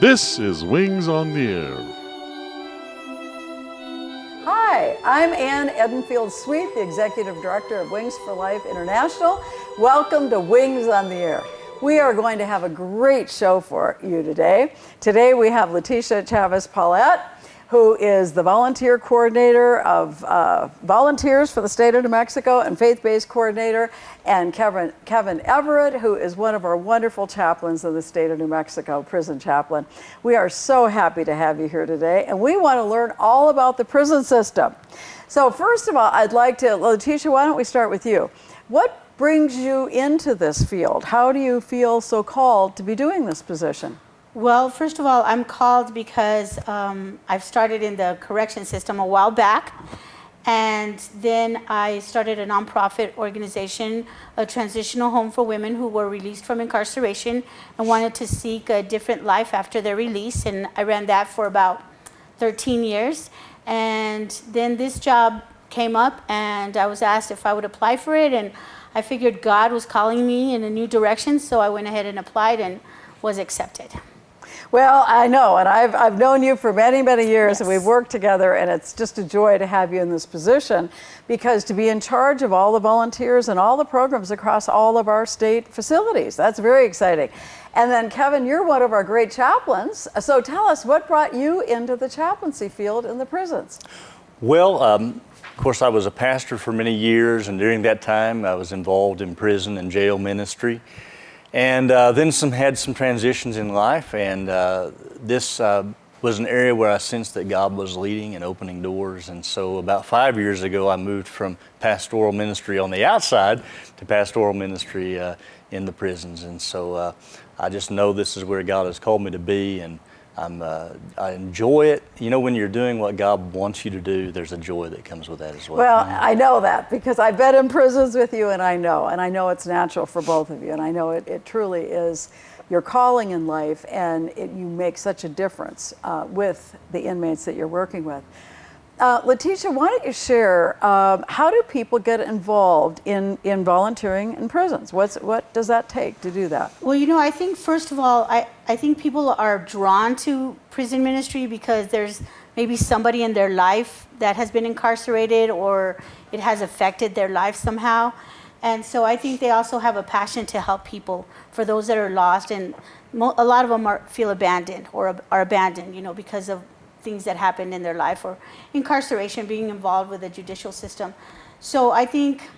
This is Wings on the Air. Hi, I'm Ann Edenfield-Sweet, the Executive Director of Wings for Life International. Welcome to Wings on the Air. We are going to have a great show for you today. Today we have Leticia Chavez-Paulette, who is the volunteer coordinator of volunteers for the state of New Mexico and faith-based coordinator, and Kevin Everett, who is one of our wonderful chaplains in the state of New Mexico, prison chaplain. We are so happy to have you here today, and we want to learn all about the prison system. So first of all, I'd like to, Leticia, why don't we start with you? What brings you into this field? How do you feel so called to be doing this position? Well, first of all, I'm called because I've started in the correction system a while back, and then I started a nonprofit organization, a transitional home for women who were released from incarceration and wanted to seek a different life after their release, and I ran that for about 13 years. And then this job came up, and I was asked if I would apply for it, and I figured God was calling me in a new direction, so I went ahead and applied and was accepted. Well, I know, and I've known you for many, many years, Yes. and we've worked together, and it's just a joy to have you in this position, because to be in charge of all the volunteers and all the programs across all of our state facilities, that's very exciting. And then, Kevin, you're one of our great chaplains, so tell us, what brought you into the chaplaincy field in the prisons? Well, of course, I was a pastor for many years, and during that time, I was involved in prison and jail ministry. And then had some transitions in life, and this was an area where I sensed that God was leading and opening doors. And so about 5 years ago, I moved from pastoral ministry on the outside to pastoral ministry in the prisons. And so I just know this is where God has called me to be, and I enjoy it. You know, when you're doing what God wants you to do, there's a joy that comes with that as well. Well, I know that because I've been in prisons with you, and I know it's natural for both of you, and I know it truly is your calling in life, and you make such a difference with the inmates that you're working with. Leticia, why don't you share, how do people get involved in volunteering in prisons? What does that take to do that? Well, you know, I think first of all, I think people are drawn to prison ministry because there's maybe somebody in their life that has been incarcerated, or it has affected their life somehow. And so I think they also have a passion to help people, for those that are lost, and a lot of them feel abandoned or are abandoned, you know, because of things that happened in their life, or incarceration, being involved with the judicial system. So I think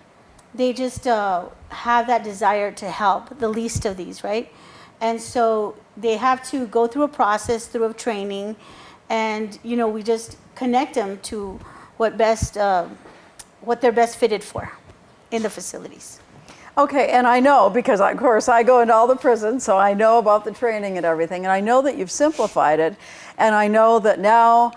they just have that desire to help the least of these, right? And so they have to go through a process, through a training, and you know, we just connect them to what they're best fitted for in the facilities. Okay, and I know, because of course I go into all the prisons, so I know about the training and everything, and I know that you've simplified it, and I know that now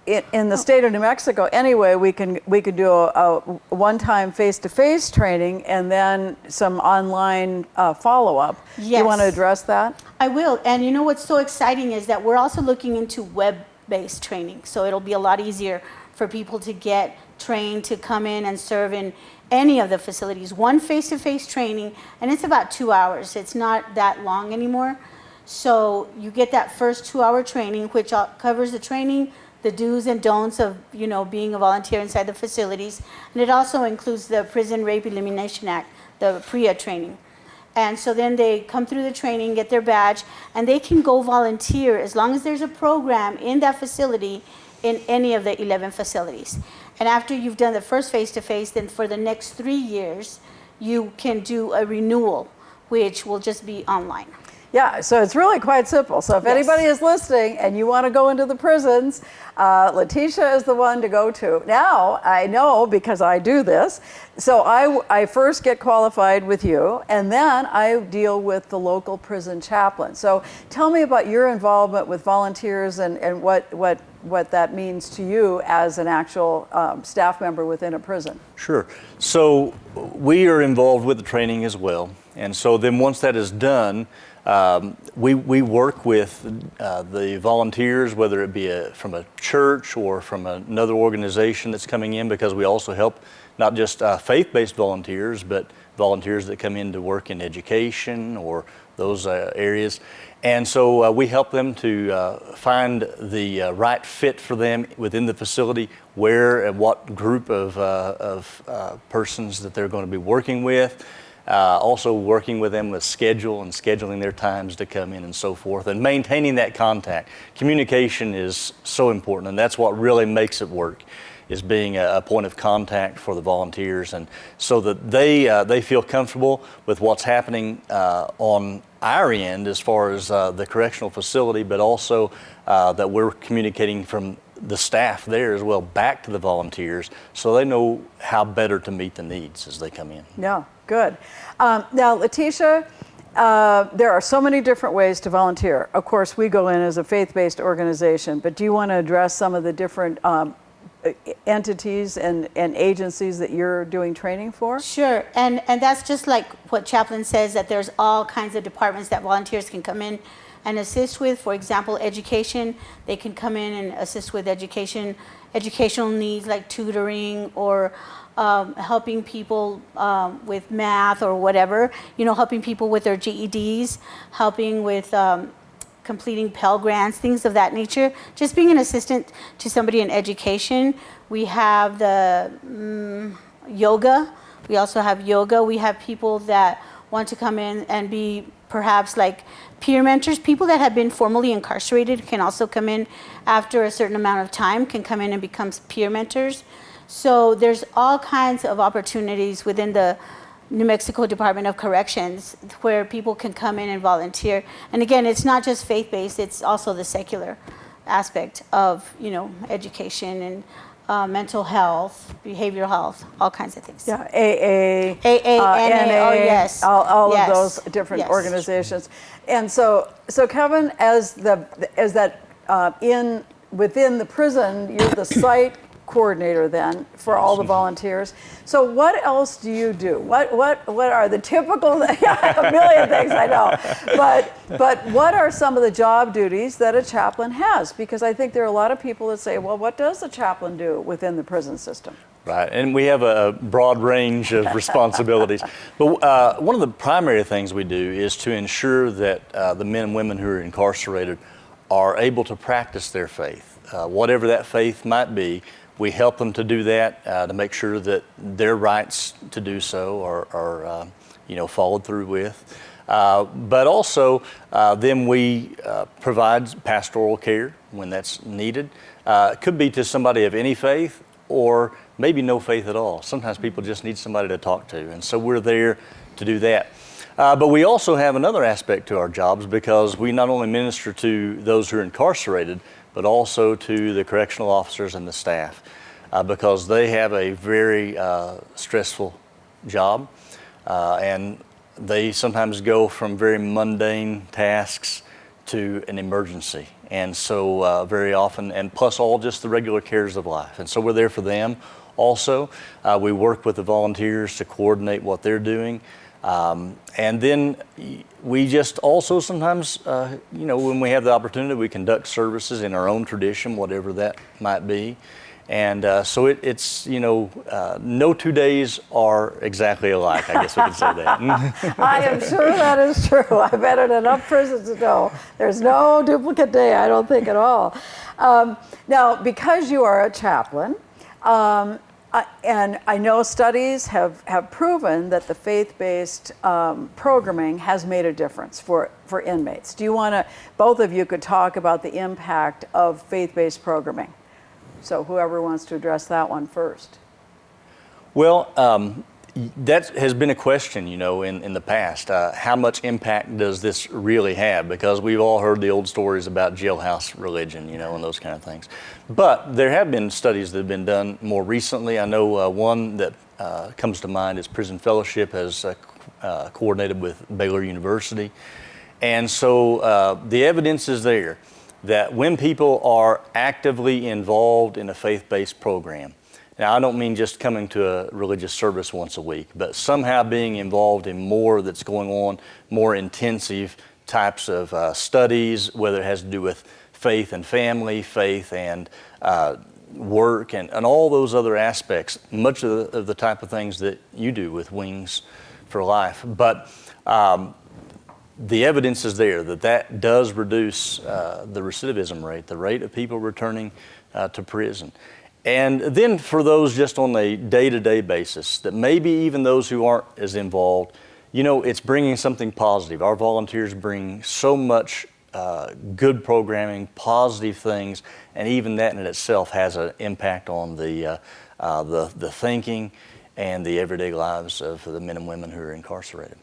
in the state of New Mexico anyway, we could do a one-time face-to-face training and then some online follow-up. Yes. You want to address that? I will, and you know what's so exciting is that we're also looking into web-based training, so it'll be a lot easier for people to get trained to come in and serve in any of the facilities. One face-to-face training, and it's about 2 hours. It's not that long anymore. So you get that first 2-hour training, which covers the training, the do's and don'ts of, you know, being a volunteer inside the facilities. And it also includes the Prison Rape Elimination Act, the PREA training. And so then they come through the training, get their badge, and they can go volunteer as long as there's a program in that facility in any of the 11 facilities. And after you've done the first face-to-face, then for the next 3 years, you can do a renewal, which will just be online. Yeah, so it's really quite simple. So if Yes. anybody is listening and you want to go into the prisons, Leticia is the one to go to. Now, I know because I do this, so I first get qualified with you, and then I deal with the local prison chaplain. So tell me about your involvement with volunteers and what that means to you as an actual staff member within a prison. Sure. So we are involved with the training as well. And so then once that is done, we work with the volunteers, whether it be from a church or from another organization that's coming in, because we also help not just faith-based volunteers, but volunteers that come in to work in education or those areas. And so we help them to find the right fit for them within the facility, where and what group of persons that they're going to be working with. Also working with them with schedule and scheduling their times to come in and so forth, and maintaining that contact. Communication is so important, and that's what really makes it work, is being a point of contact for the volunteers, and so that they feel comfortable with what's happening on our end as far as the correctional facility, but also that we're communicating from the staff there as well back to the volunteers, so they know how better to meet the needs as they come in. Yeah, good. Now, Letitia, there are so many different ways to volunteer. Of course, we go in as a faith-based organization, but do you want to address some of the different entities and agencies that you're doing training for? Sure, and that's just like what Chaplain says, that there's all kinds of departments that volunteers can come in and assist with. For example, education, they can come in and assist with educational needs like tutoring, or helping people with math or whatever, helping people with their GEDs, helping with completing Pell Grants, things of that nature. Just being an assistant to somebody in education. We have the yoga. We also have yoga. We have people that want to come in and be perhaps like peer mentors. People that have been formally incarcerated can also come in after a certain amount of time, can come in and become peer mentors. So there's all kinds of opportunities within the New Mexico Department of Corrections where people can come in and volunteer. And again, it's not just faith-based, it's also the secular aspect of, education and mental health, behavioral health, all kinds of things. Yeah, AA, NA, oh yes. All yes. of those different yes. organizations. And so Kevin, within the prison, you're the site coordinator then for all the volunteers. So what else do you do? What are the typical, a million things I know, but what are some of the job duties that a chaplain has? Because I think there are a lot of people that say, well, what does a chaplain do within the prison system? Right, and we have a broad range of responsibilities. But one of the primary things we do is to ensure that the men and women who are incarcerated are able to practice their faith, whatever that faith might be. We help them to do that, to make sure that their rights to do so are followed through with. But also, then we provide pastoral care when that's needed. It could be to somebody of any faith, or maybe no faith at all. Sometimes people just need somebody to talk to, and so we're there to do that. But we also have another aspect to our jobs, because we not only minister to those who are incarcerated, but also to the correctional officers and the staff, because they have a very stressful job, and they sometimes go from very mundane tasks to an emergency. And so very often, and plus all just the regular cares of life. And so we're there for them also. We work with the volunteers to coordinate what they're doing. And then we just also sometimes, when we have the opportunity, we conduct services in our own tradition, whatever that might be. And so it's no 2 days are exactly alike, I guess we can say that. I am sure that is true. I've been in enough prisons to know there's no duplicate day, I don't think at all. Now, because you are a chaplain, and I know studies have proven that the faith-based programming has made a difference for inmates. Do you want to, both of you could talk about the impact of faith-based programming? So whoever wants to address that one first. Well, that has been a question, in the past. How much impact does this really have? Because we've all heard the old stories about jailhouse religion, and those kind of things. But there have been studies that have been done more recently. I know one that comes to mind is Prison Fellowship has coordinated with Baylor University. And so the evidence is there that when people are actively involved in a faith-based program, now I don't mean just coming to a religious service once a week, but somehow being involved in more that's going on, more intensive types of studies, whether it has to do with faith and family, faith and work, and all those other aspects, much of the type of things that you do with Wings for Life. But the evidence is there that that does reduce the recidivism rate, the rate of people returning to prison. And then for those just on a day-to-day basis, that maybe even those who aren't as involved, you know, it's bringing something positive. Our volunteers bring so much good programming, positive things, and even that in itself has an impact on the thinking and the everyday lives of the men and women who are incarcerated.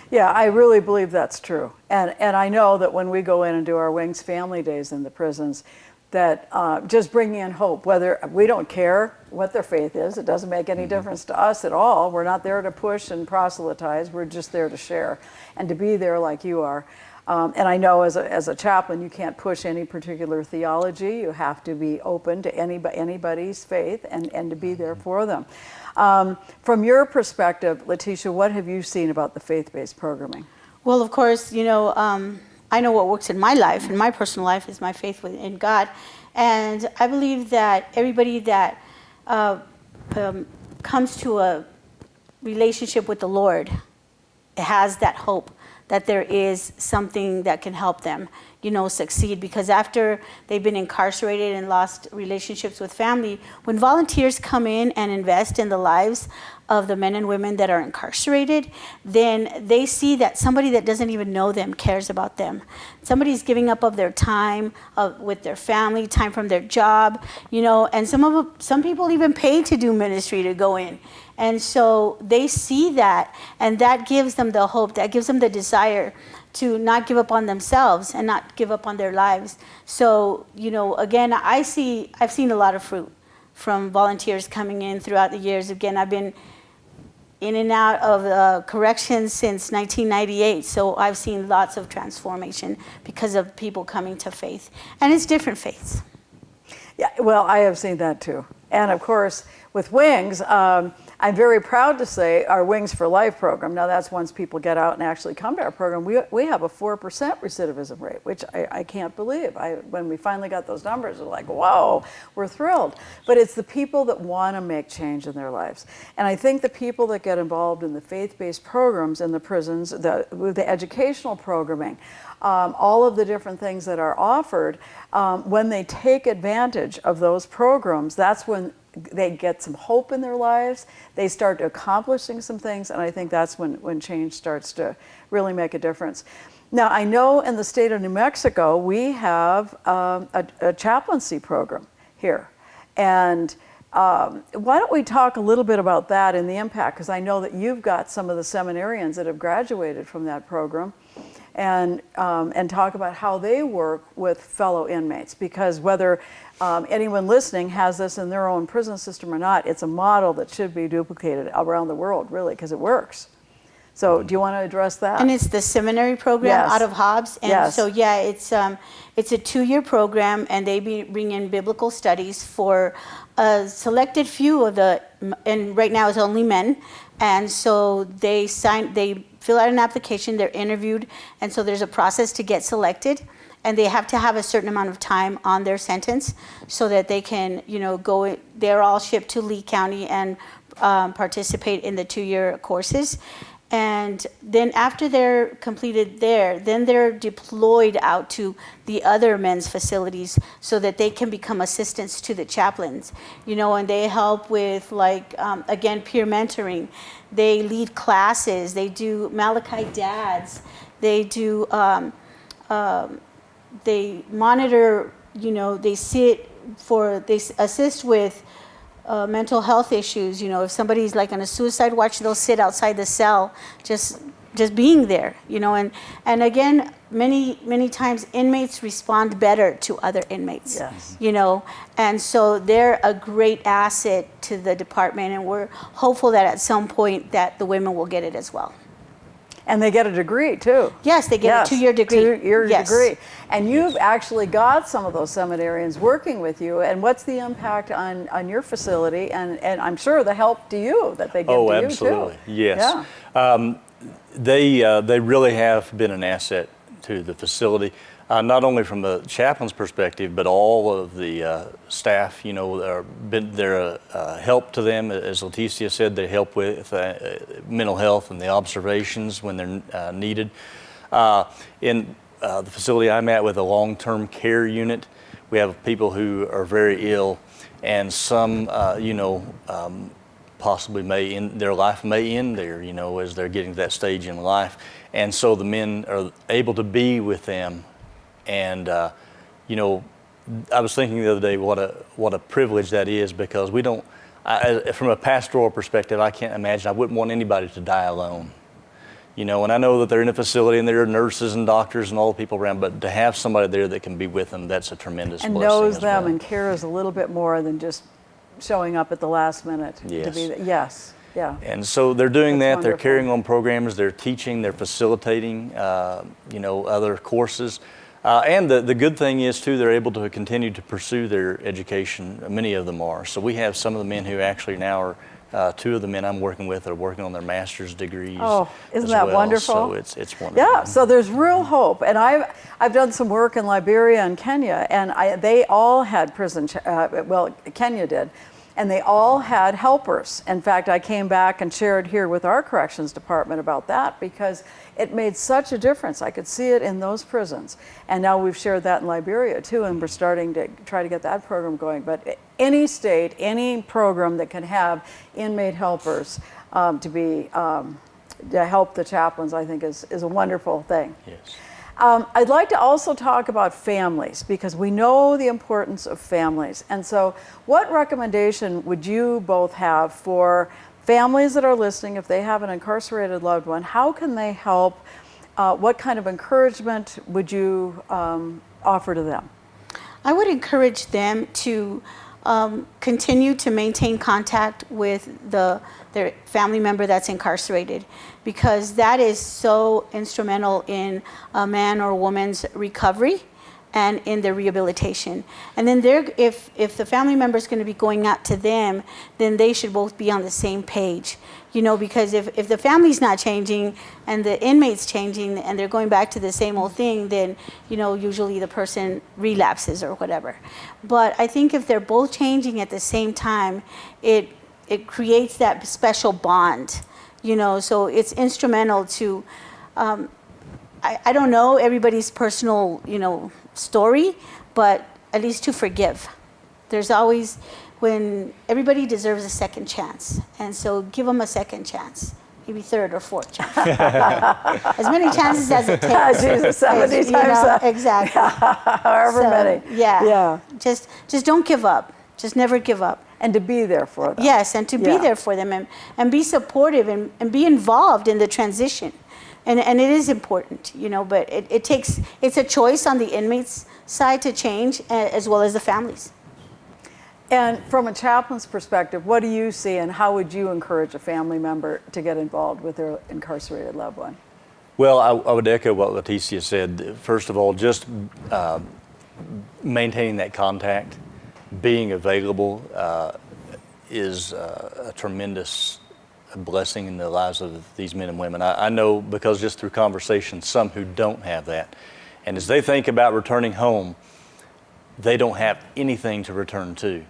Yeah, I really believe that's true. And I know that when we go in and do our Wings Family Days in the prisons, that just bringing in hope, whether we don't care what their faith is, it doesn't make any difference to us at all. We're not there to push and proselytize, we're just there to share and to be there like you are. And I know as a chaplain, you can't push any particular theology. You have to be open to anybody's faith and to be there for them. From your perspective, Letitia, what have you seen about the faith-based programming? Well, of course, you know, I know what works in my life, in my personal life, is my faith in God. And I believe that everybody that comes to a relationship with the Lord has that hope that there is something that can help them, you know, succeed. Because after they've been incarcerated and lost relationships with family, when volunteers come in and invest in the lives of the men and women that are incarcerated, then they see that somebody that doesn't even know them cares about them. Somebody's giving up of their time with their family, time from their job, you know, and some people even pay to do ministry to go in. And so they see that, and that gives them the hope, that gives them the desire to not give up on themselves and not give up on their lives. So, you know, again, I've seen a lot of fruit from volunteers coming in throughout the years. Again, I've been in and out of corrections since 1998, so I've seen lots of transformation because of people coming to faith. And it's different faiths. Yeah, well, I have seen that too. And of course, with Wings, I'm very proud to say our Wings for Life program, now that's once people get out and actually come to our program, we have a 4% recidivism rate, which I can't believe. When we finally got those numbers, we're like, whoa, we're thrilled. But it's the people that want to make change in their lives. And I think the people that get involved in the faith-based programs in the prisons, the educational programming, all of the different things that are offered, when they take advantage of those programs, that's when they get some hope in their lives, they start accomplishing some things, and I think that's when change starts to really make a difference. Now, I know in the state of New Mexico, we have a chaplaincy program here. And why don't we talk a little bit about that and the impact, because I know that you've got some of the seminarians that have graduated from that program, and talk about how they work with fellow inmates, because whether anyone listening has this in their own prison system or not, it's a model that should be duplicated around the world, really, because it works. So do you want to address that? And it's the seminary program Yes. out of Hobbs. And Yes. so, yeah, it's a 2-year program, and they bring in biblical studies for a selected few of and right now it's only men. And so they fill out an application, they're interviewed, and so there's a process to get selected. And they have to have a certain amount of time on their sentence so that they can, you know, they're all shipped to Lee County and participate in the 2-year courses. And then after they're completed there, then they're deployed out to the other men's facilities so that they can become assistants to the chaplains, you know, and they help with, like, again, peer mentoring. They lead classes, they do Malachi Dads, they do, they monitor, you know, they assist with mental health issues. You know, if somebody's like on a suicide watch, they'll sit outside the cell just being there, you know, and again, many times inmates respond better to other inmates. Yes. You know, and so they're a great asset to the department, and we're hopeful that at some point that the women will get it as well. And they get a degree too. Yes, they get a 2-year degree. 2-year Yes. degree. And you've actually got some of those seminarians working with you. And what's the impact on your facility? And I'm sure the help to you that they give to you too. Oh, absolutely. Yes. Yeah. They really have been an asset to the facility, not only from the chaplain's perspective, but all of the staff. You know, they're a help to them. As Leticia said, they help with mental health and the observations when they're needed. In the facility I'm at with a long-term care unit, we have people who are very ill, and some, possibly their life may end there, as they're getting to that stage in life. And so the men are able to be with them. And, I was thinking the other day what a privilege that is, because we don't, from a pastoral perspective, I can't imagine, I wouldn't want anybody to die alone. And I know that they're in a facility and there are nurses and doctors and all the people around, but to have somebody there that can be with them, that's a tremendous blessing. And knows as them well. and cares a little bit more than just showing up at the last minute. Yes. To be yes. Yeah. And so they're doing That's that. They're wonderful. carrying on programs. They're teaching. They're facilitating. Other courses. And the good thing is too, they're able to continue to pursue their education. Many of them are. So we have some of the men who actually now are. Two of the men I'm working with are working on their master's degrees. Oh, isn't as that well. wonderful? So it's wonderful. Yeah, so there's real hope. And I've done some work in Liberia and Kenya, and they all had prison, Kenya did, and they all had helpers. In fact, I came back and shared here with our corrections department about that, because it made such a difference. I could see it in those prisons. And now we've shared that in Liberia too, and we're starting to try to get that program going. But any state, any program that can have inmate helpers to help the chaplains, I think is a wonderful thing. Yes. I'd like to also talk about families, because we know the importance of families. And so what recommendation would you both have for families that are listening, if they have an incarcerated loved one? How can they help? What kind of encouragement would you offer to them? I would encourage them to continue to maintain contact with their family member that's incarcerated, because that is so instrumental in a man or woman's recovery and in their rehabilitation. And then if the family member is going to be going out to them, then they should both be on the same page. Because if the family's not changing and the inmate's changing and they're going back to the same old thing, then, usually the person relapses or whatever. But I think if they're both changing at the same time, it creates that special bond, so it's instrumental to, I don't know everybody's personal, story, but at least to forgive. There's always, when everybody deserves a second chance, and so give them a second chance, maybe third or fourth chance. As many chances as it takes. Jesus, 70 times. Exactly. However many. Yeah. Yeah. Just don't give up. Just never give up. And to be there for them. Yes, and to be there for them and be supportive and be involved in the transition. And it is important, but it's a choice on the inmate's side to change, as well as the families. And from a chaplain's perspective, what do you see, and how would you encourage a family member to get involved with their incarcerated loved one? Well, I would echo what Leticia said. First of all, just maintaining that contact, being available is a tremendous blessing in the lives of these men and women. I know, because just through conversation, some who don't have that. And as they think about returning home, they don't have anything to return to.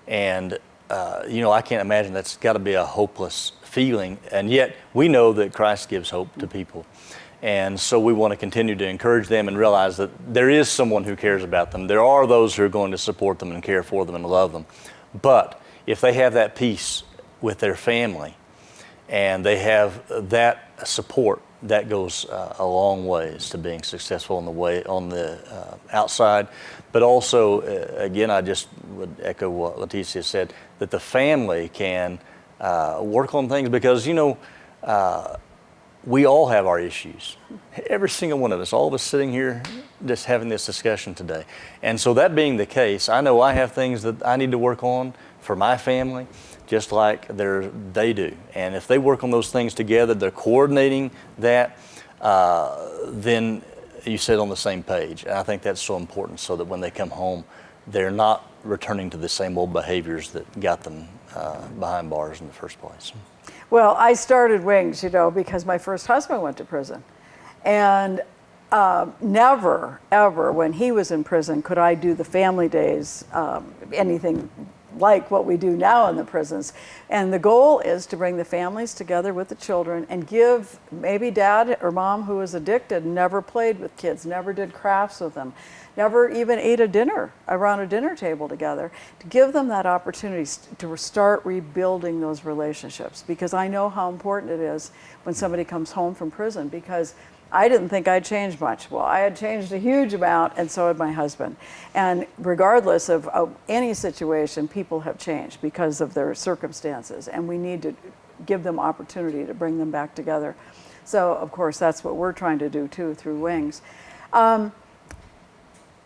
And, I can't imagine, that's got to be a hopeless feeling. And yet we know that Christ gives hope to people. And so we want to continue to encourage them and realize that there is someone who cares about them. There are those who are going to support them and care for them and love them. But if they have that peace with their family and they have that support, that goes a long ways to being successful on the outside. But also, again, I just would echo what Leticia said, that the family can work on things, because, we all have our issues. Every single one of us, all of us sitting here just having this discussion today. And so that being the case, I know I have things that I need to work on for my family, just like they do. And if they work on those things together, they're coordinating that, then you sit on the same page. And I think that's so important, so that when they come home, they're not returning to the same old behaviors that got them behind bars in the first place. Well, I started Wings, because my first husband went to prison. And never, ever, when he was in prison, could I do the family days, anything like what we do now in the prisons. And the goal is to bring the families together with the children and give maybe dad or mom who is addicted, never played with kids, never did crafts with them, never even ate a dinner around a dinner table together, to give them that opportunity to start rebuilding those relationships. Because I know how important it is when somebody comes home from prison, because I didn't think I'd changed much. Well, I had changed a huge amount, and so had my husband. And regardless of any situation, people have changed because of their circumstances, and we need to give them opportunity to bring them back together. So, of course, that's what we're trying to do, too, through Wings.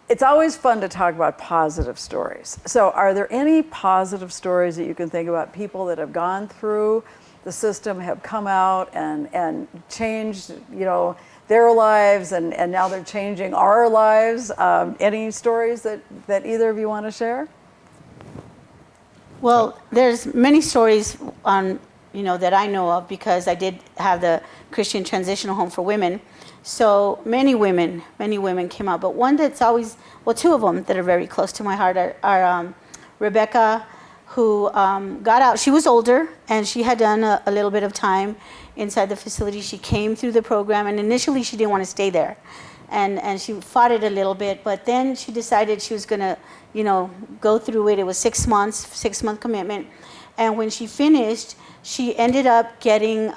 It's always fun to talk about positive stories. So are there any positive stories that you can think about, people that have gone through the system, have come out and changed, their lives, and now they're changing our lives? Any stories that either of you want to share? Well, there's many stories on, that I know of, because I did have the Christian Transitional Home for Women. So many women came out, but one that's always, well, two of them that are very close to my heart are Rebecca, who got out. She was older, and she had done a little bit of time inside the facility. She came through the program, and initially she didn't want to stay there. And she fought it a little bit, but then she decided she was going to, go through it. It was 6 months, 6-month commitment. And when she finished, she ended up getting,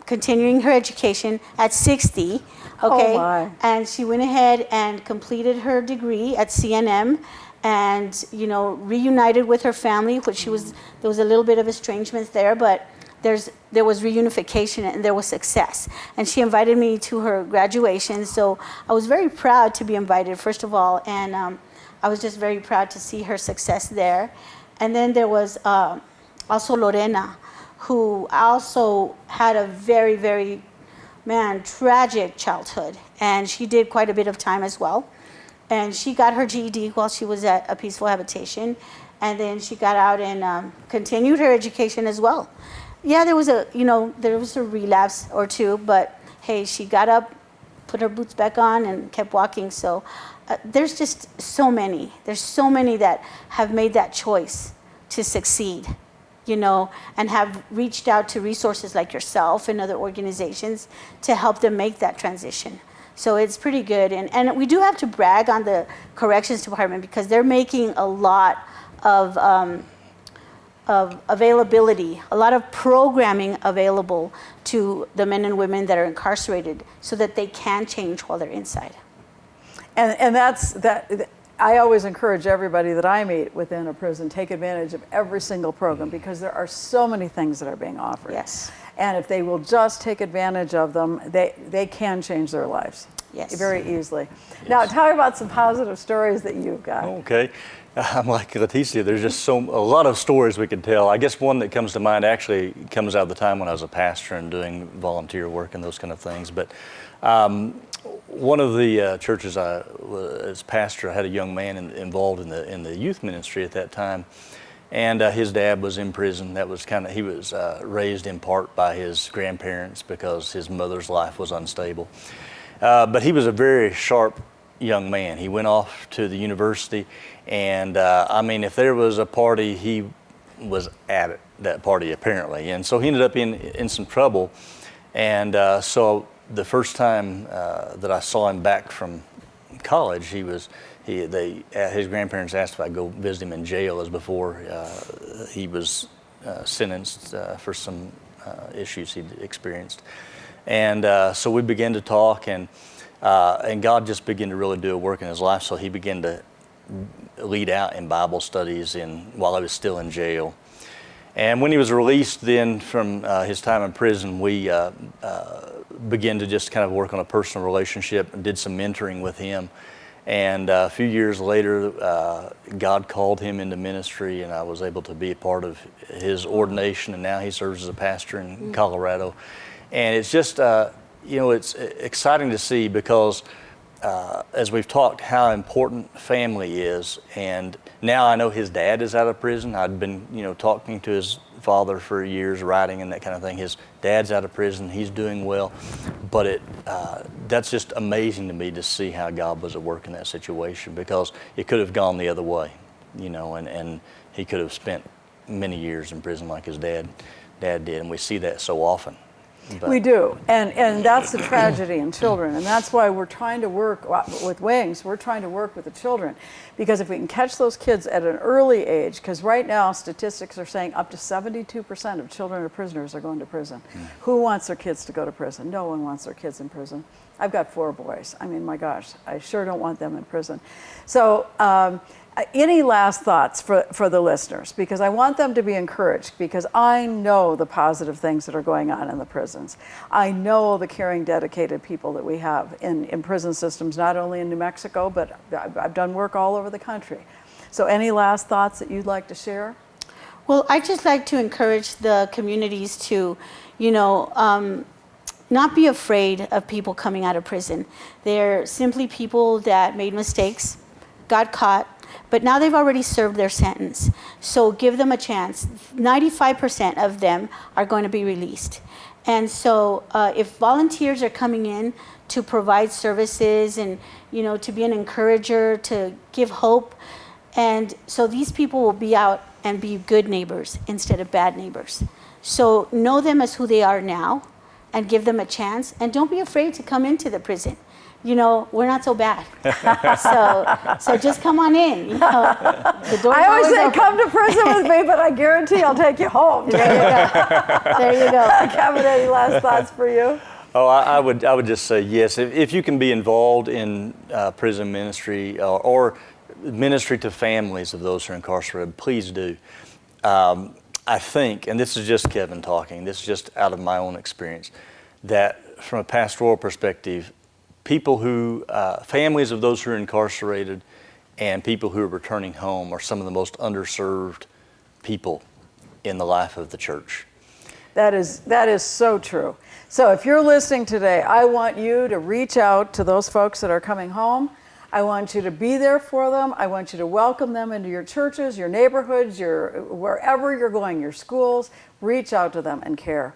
continuing her education at 60. Okay. Oh my. And she went ahead and completed her degree at CNM, and reunited with her family, which there was a little bit of estrangement there, but there was reunification and there was success. And she invited me to her graduation, so I was very proud to be invited, first of all, and I was just very proud to see her success there. And then there was also Lorena, who also had a very, very, tragic childhood, and she did quite a bit of time as well. And she got her GED while she was at a peaceful habitation, and then she got out and continued her education as well. Yeah, there was a relapse or two, but hey, she got up, put her boots back on, and kept walking. So there's just so many. There's so many that have made that choice to succeed, and have reached out to resources like yourself and other organizations to help them make that transition. So it's pretty good. And we do have to brag on the corrections department, because they're making a lot of availability, a lot of programming available to the men and women that are incarcerated, so that they can change while they're inside. And that. I always encourage everybody that I meet within a prison, take advantage of every single program, because there are so many things that are being offered. Yes. And if they will just take advantage of them, they can change their lives. Yes. Very easily. Yes. Now, tell me about some positive stories that you've got. Okay. I'm like Leticia, there's just a lot of stories we could tell. I guess one that comes to mind actually comes out of the time when I was a pastor and doing volunteer work and those kind of things. But one of the churches as pastor, I had a young man involved in the youth ministry at that time, and his dad was in prison. That was he was raised in part by his grandparents, because his mother's life was unstable. But he was a very sharp young man. He went off to the university, and if there was a party, he was at it, that party apparently. And so he ended up in some trouble, and so the first time that I saw him back from college, his grandparents asked if I'd go visit him in jail, as before he was sentenced for some issues he'd experienced. And so we began to talk, and God just began to really do a work in his life. So he began to lead out in Bible studies while I was still in jail. And when he was released then from his time in prison, we began to just kind of work on a personal relationship and did some mentoring with him. And a few years later, God called him into ministry, and I was able to be a part of his ordination, and now he serves as a pastor in Colorado. And it's just, it's exciting to see, because as we've talked, how important family is. And now I know his dad is out of prison. I'd been, talking to his father for years, writing and that kind of thing. His dad's out of prison. He's doing well. But that's just amazing to me to see how God was at work in that situation, because it could have gone the other way. you know, and he could have spent many years in prison like his dad did, and we see that so often. But we do, and that's the tragedy in children, and that's why we're trying to work with Wings. We're trying to work with the children, because if we can catch those kids at an early age, because right now statistics are saying up to 72% of children of prisoners are going to prison. Who wants their kids to go to prison? No one wants their kids in prison. I've got 4 boys. I mean, my gosh, I sure don't want them in prison. So any last thoughts for the listeners? Because I want them to be encouraged, because I know the positive things that are going on in the prisons. I know the caring, dedicated people that we have in prison systems, not only in New Mexico, but I've done work all over the country. So any last thoughts that you'd like to share? Well, I just like to encourage the communities to, you know, not be afraid of people coming out of prison. They're simply people that made mistakes, got caught, but now they've already served their sentence. So give them a chance. 95% of them are going to be released. And so if volunteers are coming in to provide services and, you know, to be an encourager, to give hope, and so these people will be out and be good neighbors instead of bad neighbors. So know them as who they are now and give them a chance. And don't be afraid to come into the prison. You know, we're not so bad. so just come on in. You know, the door's I always say, open. come to prison with me, but I guarantee I'll take you home. There you go. There you go. Kevin, any last thoughts for you? Oh, I would just say yes. If you can be involved in prison ministry or ministry to families of those who are incarcerated, please do. I think, and this is just Kevin talking, this is just out of my own experience, that from a pastoral perspective, people who, families of those who are incarcerated and people who are returning home are some of the most underserved people in the life of the church. That is so true. So if you're listening today, I want you to reach out to those folks that are coming home. I want you to be there for them. I want you to welcome them into your churches, your neighborhoods, wherever you're going, your schools. Reach out to them and care.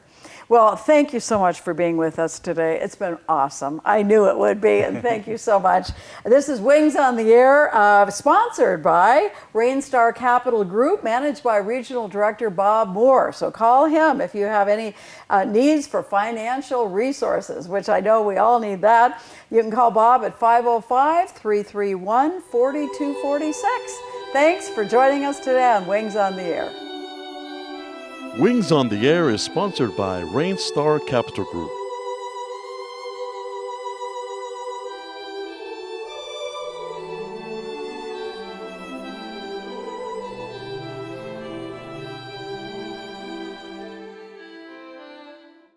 Well, thank you so much for being with us today. It's been awesome. I knew it would be, and thank you so much. This is Wings on the Air, sponsored by Rainstar Capital Group, managed by Regional Director Bob Moore. So call him if you have any needs for financial resources, which I know we all need that. You can call Bob at 505-331-4246. Thanks for joining us today on Wings on the Air. Wings on the Air is sponsored by Rainstar Capital Group.